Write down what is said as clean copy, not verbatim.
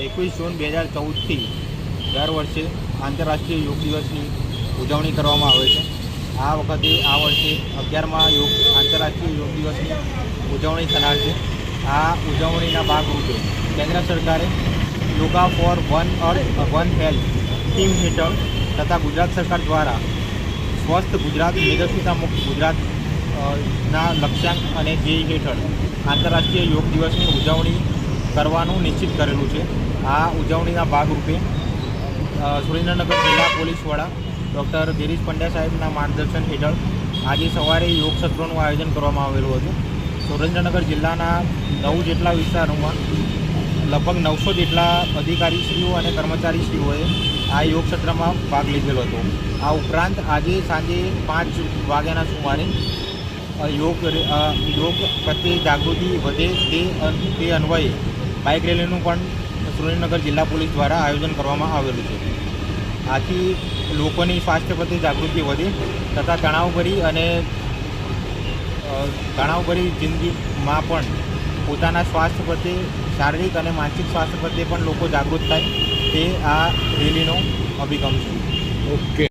21 જૂન 2014થી દર વર્ષે આંતરરાષ્ટ્રીય યોગ દિવસની ઉજવણી કરવામાં આવે છે। આ વખતે આ વર્ષે 11મા આંતરરાષ્ટ્રીય યોગ દિવસની ઉજવણી થનાર છે। આ ઉજવણીના ભાગરૂપે કેન્દ્ર સરકારે yoga for one earth one health theme હેઠળ તથા ગુજરાત સરકાર દ્વારા સ્વસ્થ ગુજરાત મેદસ્વીતા મુક્ત ગુજરાતના લક્ષ્યાંક અને ધ્યેય હેઠળ આંતરરાષ્ટ્રીય યોગ દિવસની ઉજવણી કરવાનું નિશ્ચિત કરેલું છે। આ ઉજવણીના ભાગરૂપે સુરેન્દ્રનગર જિલ્લા પોલીસ વડા ડૉક્ટર ગિરીશ પંડ્યા સાહેબના માર્ગદર્શન હેઠળ આજે સવારે યોગ સત્રોનું આયોજન કરવામાં આવેલું હતું। સુરેન્દ્રનગર જિલ્લાના 9 જેટલા વિસ્તારોમાં લગભગ 900 જેટલા અધિકારીશ્રીઓ અને કર્મચારીશ્રીઓએ આ યોગ સત્રમાં ભાગ લીધેલો હતો। આ ઉપરાંત આજે સાંજે 5 વાગ્યાના સુમારે યોગ પ્રત્યે જાગૃતિ વધે તે અન્વયે બાઇક રેલીનું પણ સુરેન્દ્રનગર જિલ્લા પોલીસ દ્વારા આયોજન કરવામાં આવેલું છે। આથી લોકોની સ્વાસ્થ્ય પ્રત્યે જાગૃતિ વધે તથા તણાવભરી જિંદગીમાં પણ પોતાના સ્વાસ્થ્ય પ્રત્યે શારીરિક અને માનસિક સ્વાસ્થ્ય પ્રત્યે પણ લોકો જાગૃત થાય તે આ રેલીનો અભિગમ છે। ઓકે।